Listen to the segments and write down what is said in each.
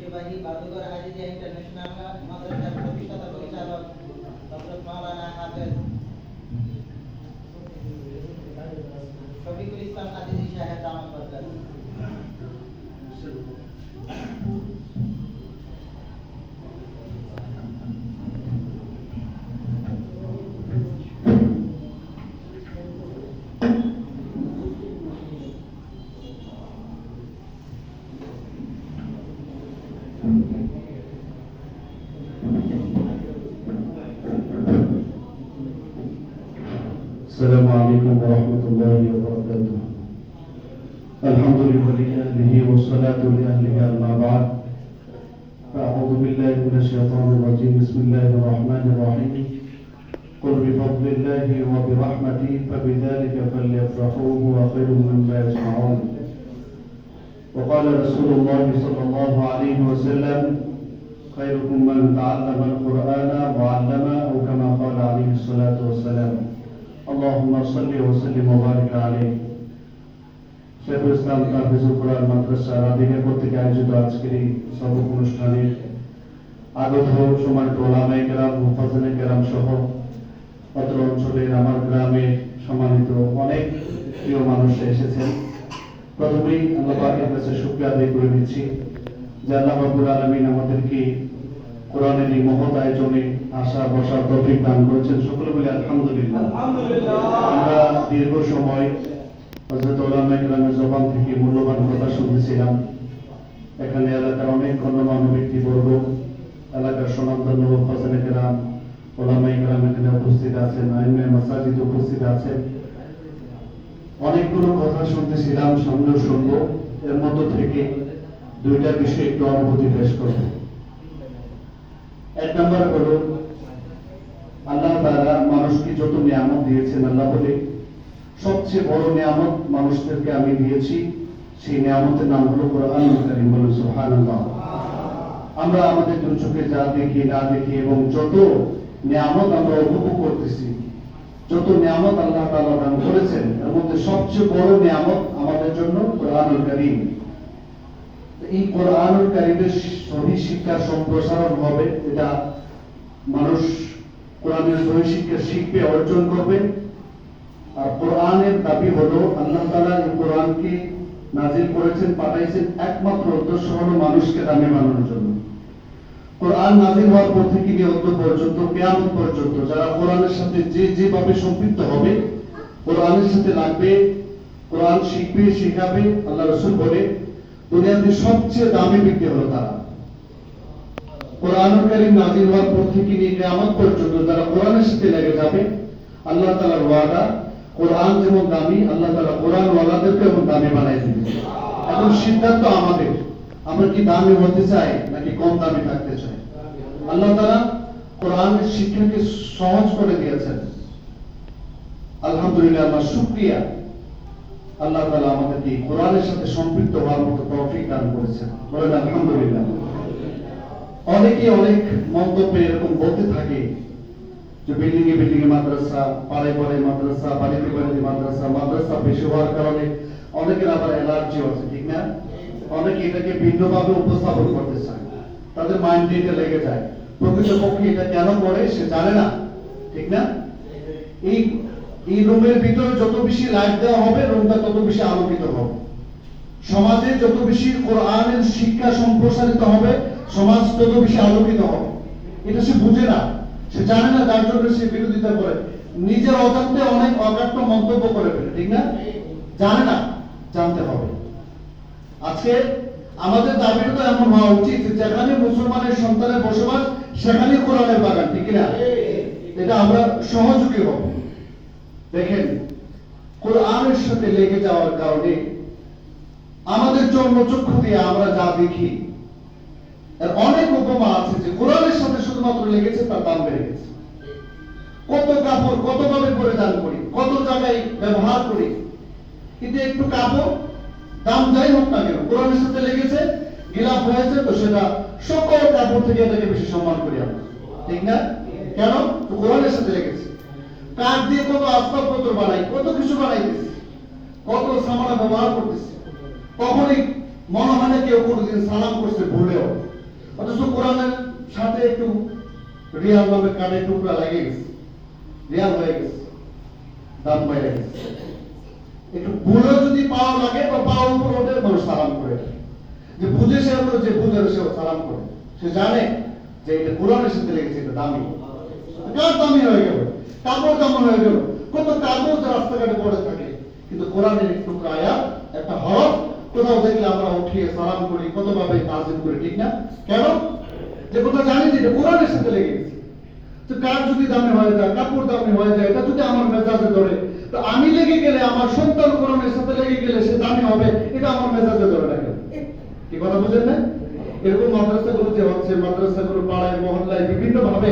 ঐতিহ্যবাহী বাদুগর আজিজিয়া ইন্টারন্যাশনাল মাদ্রাসার প্রতিষ্ঠাতা পরিচালক ডক্টর মাওলানা হাফেজ শফিকুল ইসলাম আজিজি সাহেব দামাত বরকাত। السلام عليكم ورحمة الله وبركاته. الحمد لله لأهله والصلاة لأهله أما بعد. فأعوذ بالله من الشيطان الرجيم. بسم الله الرحمن الرحيم. قل بفضل الله وبرحمته فبذلك فليفرحوا هو خير مما يجمعون. وقال رسول الله صلى الله عليه وسلم خيركم من تعلم القرآن وعلمه أو كما قال عليه الصلاة والسلام. اللهم صل وسلم وبارك عليه. শেখুল ইসলাম তাফিজুল কোরআন মাদ্রাসা রাদিয়া কর্তৃক আয়োজিত আজকের এই সবক অনুষ্ঠানে আগত সম্মানিত ওলামায়ে কেরাম, মুফাজ্জিলে কেরাম সহ অত্র অঞ্চলের আমার গ্রামে সম্মানিত অনেক প্রিয় মানুষ এসেছেন। প্রথমেই আল্লাহ পাকের কাছে শুকরিয়া আদায় করে নিচ্ছি যে আল্লাহ রাব্বুল আলামিন আমাদেরকে কোরআনের এই মহৎ আয়োজনে আসা বসার তৌফিক দান করেছেন। সকলে বলি আলহামদুলিল্লাহ। আমরা দীর্ঘ সময় হযরত ওলামায়ে কেরামের জবান থেকে মূল্যবান কথা শুনতেছিলাম। এখানে এলাকার অনেক গণ্যমান্য ব্যক্তিবর্গ, এলাকার সুনামধন্য মুফাজ্জিলে কেরাম, ওলামায়ে কেরাম এখানে উপস্থিত আছেন, আইমে মাসাজিদ উপস্থিত আছেন। অনেকগুলো কথা শুনতেছিলাম, সামনেও শুনবো। এর মধ্য থেকে দুইটা বিষয় একটু অনুভূতি পেশ করব। এক নম্বর হলো আল্লাহ তাআলা মানুষকে যত নিয়ামত দিয়েছেন, আল্লাহ বলে সবচেয়ে বড় নিয়ামত মানুষদেরকে আমি দিয়েছি, সেই নিয়ামতের নাম হলো কোরআনুল কারীম। বলুন সুবহানাল্লাহ। আমরা আমাদের চোখে যা দেখি না দেখি এবং যত নিয়ামত আমরা উপভোগ করতেছি, যত নিয়ামত আল্লাহ তাআলা দান করেছেন, এর মধ্যে সবচেয়ে বড় নিয়ামত আমাদের জন্য কোরআনুল কারীম। এই কোরআনুল কারীমের সহি শিক্ষা সম্প্রসারণ হবে, এটা মানুষ কোরআনের সহি শিক্ষা শিখবে, অর্জন করবে। আর কোরআনের দাবি হলো আল্লাহ তাআলা এই কোরআনকে নাজিল করেছেন, পাঠাইছেন একমাত্র উদ্দেশ্য হলো মানুষকে দামি বানানোর জন্য। কোরআন নাজিল হওয়ার পর থেকে নিয়ে পর্যন্ত, কিয়ামত পর্যন্ত যারা কোরআনের সাথে যেভাবে সম্পৃক্ত হবে, কোরআনের সাথে লাগবে, কোরআন শিখবে, শেখাবে, আল্লাহ রাসূল বলে দুনিয়াতে সবচেয়ে দামি ব্যক্তি হলো তারা। কোরআনুল কারীম নাজিল হওয়ার পর থেকে নিয়ে কিয়ামত পর্যন্ত যারা কোরআনের সাথে লেগে যাবে, আল্লাহ তাআলার ওয়াদা, কোরআন যেমন দামি, আল্লাহ তাআলা কোরআন ওয়ালাদেরকে এমন দামি বানাই দিবেন। এখন সিদ্ধান্ত আমাদের, আমরা কি দামি হতে চাই নাকি কম দামি থাকতে চাই? আল্লাহ তাআলা কোরআনের শিক্ষাকে সহজ করে দিয়েছেন। আলহামদুলিল্লাহ, আমরা শুকরিয়া। আল্লাহ তাআলা আমাদেরকে কোরআনের সাথে সম্পৃক্ত হওয়ার মতো তৌফিক দান করেছেন। বলেন আলহামদুলিল্লাহ। অনেকে অনেক মন্তব্যে এরকম বলতে থাকে যে বিল্ডিং এ মাদ্রাসা, পাড়ায় পাড়ায় মাদ্রাসা, বাড়িতে বাড়িতে মাদ্রাসা, মাদ্রাসা বেশি হওয়ার কারণে অনেকের আবার অ্যালার্জিও আছে, ঠিক না? অনেকে এটাকে ভিন্নভাবে উপস্থাপন করতে চায়, তাদের মাইন্ডে এটা লেগে যায়। প্রকৃতপক্ষে এটা কেন করে সে জানে না, ঠিক না? এই রুমের ভিতরে যত বেশি লাইট দেওয়া হবে, রুমটা তত বেশি আলোকিত হবে। সমাজে যত বেশি কোরআনের শিক্ষা সম্প্রসারিত হবে, সমাজ তত বেশি আলোকিত হবে। এটা সে বুঝে না, সে জানে না, যার জন্য সে বিরোধিতা করে, নিজের অজান্তে অনেক অকাট্য মন্তব্য করে ফেলে, ঠিক না? জানে না, জানতে হবে। আজকে আমাদের দাবিটা তো এমন হওয়া উচিত যেখানে মুসলমানের সন্তানের বসবাস, সেখানে কোরআনের বাগান, ঠিক না? এটা আমরা সহযোগী হব। দেখেন, কোরআনের সাথে লেগে যাওয়ার কারণে আমাদের জন্মচক্ষু দিয়ে আমরা যা দেখি, এর অনেক উপমা আছে যে কোরআনের সাথে শুধুমাত্র লেগেছে, তার দাম বেড়ে গেছে। কত কাপড় কতভাবে পরিধান করি, কত জায়গায় ব্যবহার করি, কিন্তু একটু কাপড় দাম যাই হোক না কেন, কোরআনের সাথে লেগেছে, গিলাফ হয়েছে, তো সেটা সকল কাপড় থেকে এটাকে বেশি সম্মান করি আমরা, ঠিক না? কেন? কোরআনের সাথে লেগেছে। কাঠ দিয়ে কত আসবাবপত্র বানাই, কত কিছু বানাইতেছি, কত সামানা ব্যবহার করতেছি, কখনই মনে হয় না কেউ কোনোদিন সালাম করছে ভুলেও। অথচ কোরআনের সাথে একটু রিয়াল নামে কানে টুকরা লেগে গেছে, রিয়াল হয়ে গেছে, দাম বেড়ে গেছে। একটু ভুলে যদি পাওয়া লাগে বা পাওয়ার উপর ওঠে মানুষ সালাম করে, যে বুঝে সে হলো, যে বুঝে সেও সালাম করে। সে জানে যে এটা কোরআনের সাথে লেগেছে, এটা দামি। কার দামি হয়ে গেল, কাপড় দামি হয়ে গেল, কত কাগজ রাস্তাঘাটে পড়ে থাকে, কিন্তু কোরআনের একটু আয়াত, একটা হরফ কোথাও দেখলে আমরা উঠিয়ে সালাম করি, কত ভাবে তাজিম করি, ঠিক না? কেন? যে কোথাও জানি যে এটা কোরআনের সাথে লেগে গেছে। তো কার যদি দামি হয়ে যায়, কাপড় দামি হয়ে যায়, এটা যদি আমার মেজাজে ধরে, তো আমি লেগে গেলে, আমার সন্তান কোরআনের সাথে লেগে গেলে সে দামি হবে, এটা আমার মেজাজে ধরে না। কি কথা বুঝেন না? এরকম মাদ্রাসাগুলো যে হচ্ছে, মাদ্রাসাগুলো পাড়ায় মহল্লায় বিভিন্ন ভাবে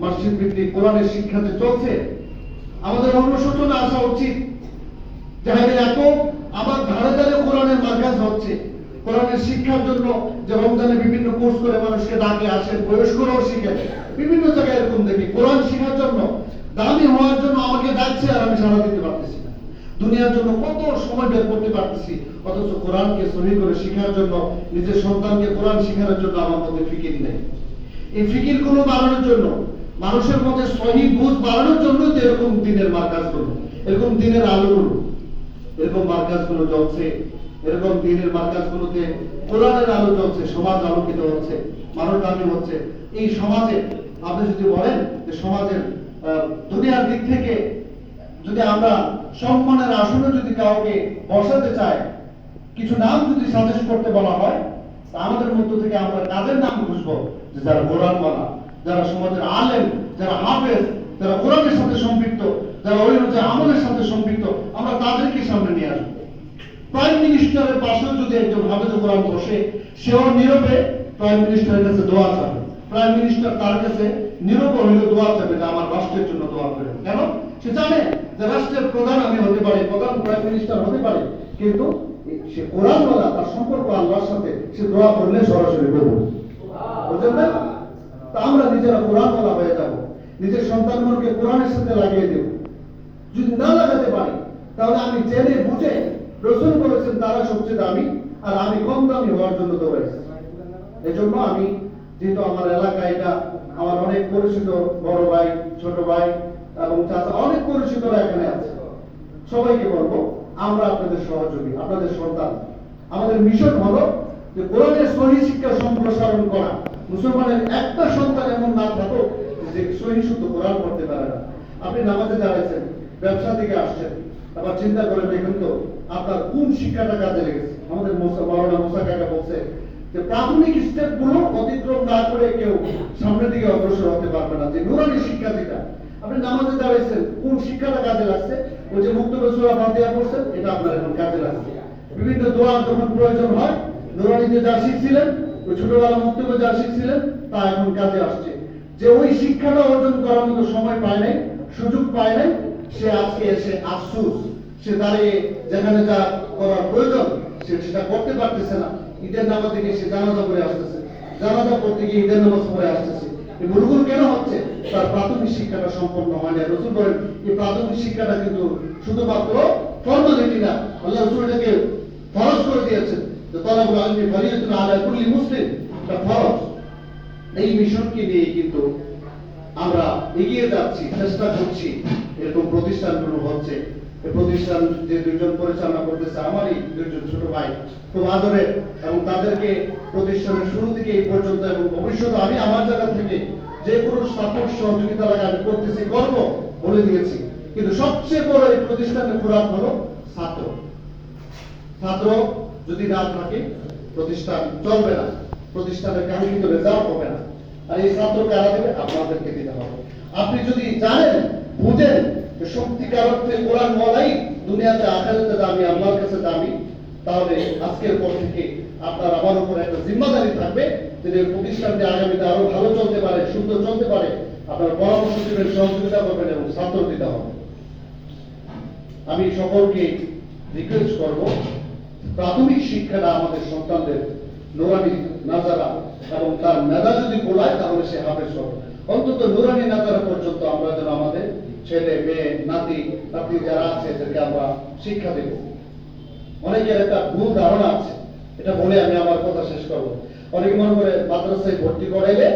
মসজিদ ভিত্তিক কোরআনের শিক্ষা যে চলছে, আমাদের অনুশোচনা আসা উচিত যে এত আমার ধারে ধারে কোরআনের মার্কাজ হচ্ছে, কোরআনের শিক্ষার জন্য যে রমজানে বিভিন্ন কোর্স করে মানুষকে ডাকে আসেন, বয়স্করাও শিখেন, বিভিন্ন জায়গায় এরকম দেখি কোরআন শেখার জন্য, দামি হওয়ার জন্য আমাকে ডাকছে, আর আমি সাড়া দিতে পারতেছি না। দুনিয়ার জন্য কত সময় বের করতে পারতেছি, অথচ কোরআনকে সহি করে শেখার জন্য, নিজের সন্তানকে কোরআন শেখানোর জন্য আমার মধ্যে ফিকির নেই। এই ফিকির গুলো বাড়ানোর জন্য, মানুষের মধ্যে সহি বুঝ বাড়ানোর জন্য তো এরকম দিনের মার্কাজগুলো, এরকম দিনের আলোগুলো, এরকম মার্কাজগুলো জ্বলছে, এরকম দিনের মার্কাজগুলোতে কোরআনের আলো জ্বলছে, সমাজ আলোকিত হচ্ছে, মানুষ দামি হচ্ছে। এই সমাজে আপনি যদি বলেন যে সমাজের দুনিয়ার দিক থেকে যদি আমরা সম্মানের আসনে যদি কাউকে বসাতে চাই, কিছু নাম যদি সাজেস্ট করতে বলা হয়, তা আমাদের মধ্য থেকে আমরা কাদের নাম খুঁজবো? যে যারা কোরআনওয়ালা, যারা সমাজের আলেম, যারা হাফেজ, যারা কোরআনের সাথে সম্পৃক্ত, যারা ওই যে আমলের সাথে সম্পৃক্ত, আমরা তাদেরকে সামনে নিয়ে আসবো। প্রাইম মিনিস্টারের পাশেও যদি একজন হাফেজ কোরআন বসে, সেও নীরবে প্রাইম মিনিস্টারের কাছে দোয়া চাবে, প্রাইম মিনিস্টার তার কাছে নীরবে হইলে দোয়া চাবে যে আমার রাষ্ট্রের জন্য দোয়া করেন। কেন? সে জানে যে রাষ্ট্রের প্রধান আমি হতে পারি, প্রধান প্রাইম মিনিস্টার হতে পারি, কিন্তু সে কোরআনওয়ালা, তার সম্পর্ক আল্লাহর সাথে, সে দোয়া করলে সরাসরি করবো। বুঝলেন না? তা আমরা নিজেরা কোরআনওয়ালা হয়ে যাব, নিজের সন্তানগুলোকে কোরআনের সাথে লাগিয়ে দেব। যদি না লাগাতে পারি, তাহলে আমি জেনে বুঝে, রাসূল বলেছেন তারা সবচেয়ে দামি, আর আমি কম দামি হওয়ার জন্য দৌড়াইছি। এই জন্য আমি, যেহেতু আমার এলাকা এটা, আমার অনেক পরিচিত বড় ভাই, ছোট ভাই এবং চাচা, অনেক পরিচিতরা এখানে আছে, সবাইকে বলবো আমরা আপনাদের সহযোগী, আপনাদের সন্তান। আমাদের মিশন হলো যে কোরআনের সহি শিক্ষা সম্প্রসারণ করা। মুসলমানের একটা সন্তান এমন না থাকুক যে সহি শুদ্ধ কোরআন পড়তে পারে না। আপনি নামাজে দাঁড়াইছেন, ব্যবসা থেকে আসছেন, আবার চিন্তা করে দেখুন তো আপনার কোন শিক্ষাটা কাজে লেগেছে। আমাদের মাওলানা মুসা কাকা বলছে যে প্রাথমিক স্টেপ গুলো অতিক্রম না করে কেউ সামনের দিকে অগ্রসর হতে পারবে না। যে নুরানি শিক্ষা যেটা, আপনি নামাজে দাঁড়াইছেন, কোন শিক্ষাটা কাজে লাগছে? ওই যে মুক্তবে সূরা ফাতিহা পড়ছেন, এটা আপনার এখন কাজে লাগছে। বিভিন্ন দোয়া যখন প্রয়োজন হয়, নুরানিতে যা শিখছিলেন, ওই ছোটবেলা মুক্তবে যা শিখছিলেন, তা এখন কাজে আসছে। যে ওই শিক্ষাটা অর্জন করার মতো সময় পায় নাই, সুযোগ পায় নাই, সে আজকে এসে আফসোস, সে দাঁড়িয়ে যেখানে যা করার প্রয়োজন সে সেটা করতে পারতেছে না। ঈদের নামাজে গিয়ে সে জানাজা পড়ে আসতেছে, জানাজা পড়তে গিয়ে ঈদের নামাজ পড়ে আসতেছে। এই ভুলগুলো কেন হচ্ছে? তার প্রাথমিক শিক্ষাটা সম্পন্ন হয় না। রাসূল বলেন এই প্রাথমিক শিক্ষাটা কিন্তু শুধুমাত্র ফর্মালিটি না, আল্লাহ রাসূল এটাকে ফরজ করে দিয়েছেন যে তালাবুল ইলমি ফারিয়াতুন আলা কুল্লি মুসলিম, এটা ফরজ। এই মিশনকে নিয়ে কিন্তু আমরা এগিয়ে যাচ্ছি, চেষ্টা করছি। এরকম প্রতিষ্ঠানগুলো হচ্ছে, এই প্রতিষ্ঠান যে দুইজন পরিচালনা করতেছে আমারই দুইজন ছোট ভাই, খুব আদরের, এবং তাদেরকে প্রতিষ্ঠানের শুরু থেকে এই পর্যন্ত এবং ভবিষ্যতে আমি আমার জায়গা থেকে যে কোনো সাপোর্ট সহযোগিতা লাগে আমি করতেছি, করব বলে দিয়েছি। কিন্তু সবচেয়ে বড় এই প্রতিষ্ঠানের খোরাক হলো ছাত্র। ছাত্র যদি না থাকে প্রতিষ্ঠান চলবে না, প্রতিষ্ঠানের কাঙ্ক্ষিত রেজাল্ট হবে না। আর এই ছাত্র কারা দেবে? আপনাদেরকে দিতে হবে। আপনি যদি জানেন, বুঝেন যে সত্যিকার অর্থে কোরআন ওয়ালাই দুনিয়াতে আখিরাতে দামি, আল্লাহর কাছে দামি, তাহলে আজকের পর থেকে আপনার আমার উপর একটা জিম্মাদারি থাকবে যে প্রতিষ্ঠানটি আগামীতে আরো ভালো চলতে পারে, সুন্দর চলতে পারে। আপনার পরামর্শ দিবেন, সহযোগিতা করবেন এবং ছাত্র দিতে হবে। আমি সকলকে রিকোয়েস্ট করব, প্রাথমিক শিক্ষাটা আমাদের সন্তানদের নুরানি নাজারা এবং তার মেধা যদি গোলায় তাহলে সে হাফেজ হবে। অন্তত নুরানি নাজারা পর্যন্ত আমরা যেন আমাদের ছেলে মেয়ে নাতি নাতি যারা আছে এদেরকে আমরা শিক্ষা দেব। অনেকের একটা ভুল ধারণা আছে, এটা বলে আমি আমার কথা শেষ করব। অনেকে মনে করে মাদ্রাসায় ভর্তি করাইলে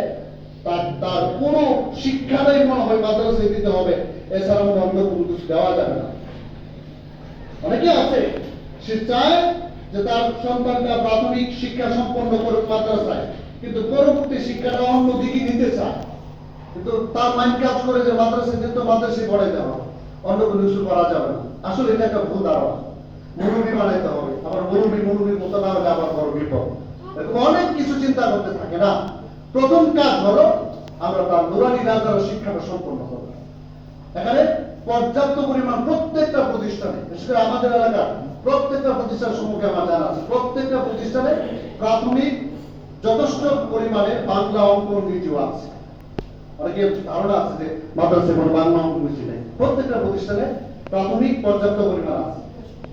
তার পুরো শিক্ষাটাই মনে হয় মাদ্রাসায় দিতে হবে, এছাড়া মনে অন্য কোনো কিছু দেওয়া যাবে না। অনেকে আছে সে চায় যে তার সন্তানটা প্রাথমিক শিক্ষা সম্পন্ন করুক মাদ্রাসায়, কিন্তু পরবর্তী শিক্ষাটা অন্য দিকে দিতে চায়, কিন্তু তার মাইন্ড কাজ করে যে মাদ্রাসায় যেত মাদ্রাসায় পড়াই দেওয়া, অন্য কোনো কিছু করা যাবে না। আসলে এটা একটা ভুল ধারণা। মুরব্বী বানাইতে হবে, আবার মুরব্বীর মতো না হলে আবার বড় বিপদ। এরকম অনেক কিছু চিন্তা করতে থাকে না। প্রথম কাজ হলো আমরা তার নুরানি নাজারা শিক্ষাটা সম্পন্ন করব। এখানে পর্যাপ্ত পরিমাণ প্রত্যেকটা প্রতিষ্ঠানে, বিশেষ করে আমাদের এলাকার প্রত্যেকটা প্রতিষ্ঠানের সম্মুখে আমার জানা আছে, প্রত্যেকটা প্রতিষ্ঠানে প্রাথমিক যথেষ্ট পরিমাণে বাংলা অঙ্ক ইংরেজি আছে। অনেকে ধারণা আছে যে মাদ্রাসায় কোনো বাংলা অঙ্ক ইংরেজি নেই। প্রত্যেকটা প্রতিষ্ঠানে প্রাথমিক পর্যাপ্ত পরিমাণ আছে।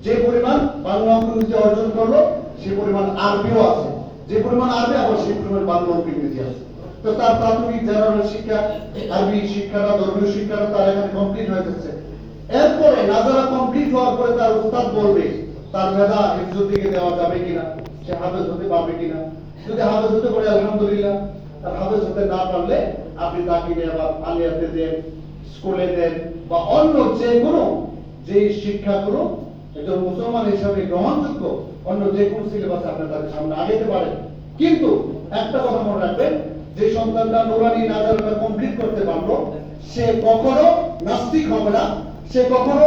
যে পরিমাণ বাংলা অঙ্ক ইংরেজি অর্জন করলো সে পরিমাণ আরবিও আছে, যে পরিমাণ আরবি আবার সেই পরিমাণ বাংলা অঙ্ক ইংরেজি আছে। তো তার প্রাথমিক জেনারেল শিক্ষা, আরবি শিক্ষাটা, ধর্মীয় শিক্ষাটা তার এখানে কমপ্লিট হয়ে যাচ্ছে। এরপরে নাজারা কমপ্লিট হওয়ার পরে তার উস্তাদ বলবে তার মেধা হিফজুর দিকে দেওয়া যাবে কিনা, সে হাফেজ হতে পারবে কিনা। যদি হাফেজ হতে পারে আলহামদুলিল্লাহ, আর হাফেজ হতে না পারলে আপনি তাকে আবার আলিয়াতে দেন, স্কুলে দেন, বা অন্য যে কোনো যে শিক্ষাগুলো একজন মুসলমান হিসাবে গ্রহণযোগ্য অন্য যে কোনো সিলেবাস আপনি তাদের সামনে আগাতে পারেন। কিন্তু একটা কথা মনে রাখবেন, যে সন্তানটা নুরানি নাজারাটা কমপ্লিট করতে পারলো সে কখনো নাস্তিক হবে না, সে কখনো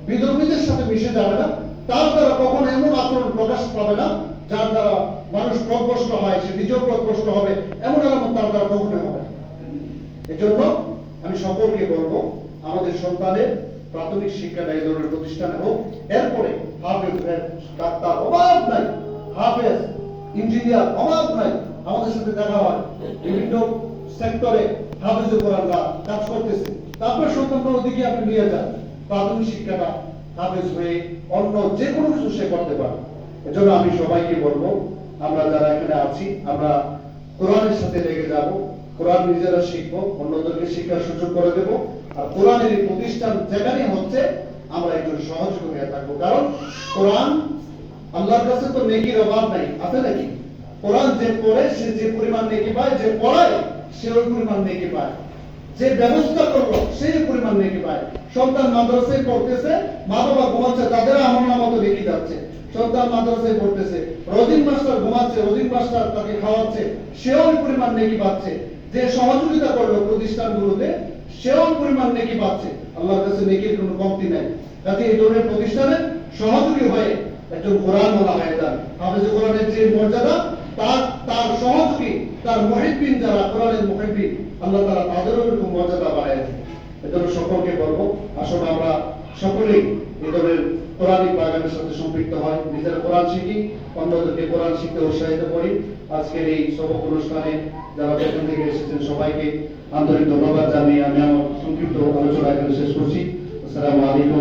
বিধর্মীদের সাথে মিশে যাবে না, তার দ্বারা কখনো এমন আচরণ প্রকাশ পাবে না যার দ্বারা মানুষ পথভ্রষ্ট হয়, সে নিজেও পথভ্রষ্ট হবে, এমন আলামত তার দ্বারা কখনো হবে। এজন্য আমি সকলকে বলবো আমাদের সন্তানের প্রাথমিক শিক্ষাটা এই ধরনের প্রতিষ্ঠানে হোক। এরপরে হাফেজ ডাক্তার অভাব নাই, হাফেজ ইঞ্জিনিয়ার অভাব নাই। আমাদের সাথে দেখা হয় বিভিন্ন সেক্টরে হাফেজ কোরআনরা কাজ করতেছে। তারপরে সন্তানটা ওদিকে আপনি নিয়ে যান, প্রাথমিক শিক্ষাটা হাফেজ হয়ে অন্য যে কোনো কিছু সে করতে পারে। এজন্য আমি সবাইকে বলবো আমরা যারা এখানে আছি আমরা কোরআনের সাথে লেগে যাব, কোরআন নিজেরা শিখবো, অন্যদেরকে শিক্ষার সুযোগ করে দেবো। আর কোরআনের এই প্রতিষ্ঠান যেখানে হচ্ছে আমরা একজন সহযোগী হয়ে থাকবো, কারণ কোরআন আল্লাহর কাছে তো নেকির অভাব নাই, আছে নাকি? কোরআন যে পড়ে সে যে পরিমাণ নেকি পায়, যে পড়ায় সে ওই পরিমাণ নেকি পায়, যে ব্যবস্থা করলো সেই পরিমাণ নেকি পায়। সন্তান মাদ্রাসায় পড়তেছে, মা বাবা ঘুমাচ্ছে, তাদের আমল নামতো নেকি যাচ্ছে। সন্তান মাদ্রাসায় পড়তেছে, রোজিন মাস্টার ঘুমাচ্ছে, রোজিন মাস্টার তাকে খাওয়াচ্ছে, সেও ওই পরিমাণ নেকি পাচ্ছে। যে সহযোগিতা করলো প্রতিষ্ঠানগুলোতে সেও ওই পরিমাণ নেকি পাচ্ছে। আল্লাহর কাছে নেকির কোনো কমতি নাই। কাজে এই ধরনের প্রতিষ্ঠানে সহযোগী হয়ে একজন কোরআন ওয়ালা হয়ে যান। হাফেজ কোরআনের যে মর্যাদা তার সহযোগী, তার মুহিব্বিন যারা কোরআনের মুহিব্বিন, আল্লাহ তাআলা তাদেরও এরকম মর্যাদা বাড়ায় দেন। এজন্য সকলকে বলবো আসলে আমরা সকলেই এই ধরনের কোরআনিক বাগানের সাথে সম্পৃক্ত হয়, নিজেরা কোরআন শিখি, অন্যদেরকে কোরআন শিখতে উৎসাহিত করি। আজকের এই সবক অনুষ্ঠানে যারা যেখান থেকে এসেছেন সবাইকে আন্তরিক ধন্যবাদ জানিয়ে আমি আমার সংক্ষিপ্ত আলোচনা এখানে শেষ করছি। আসসালামু আলাইকুম।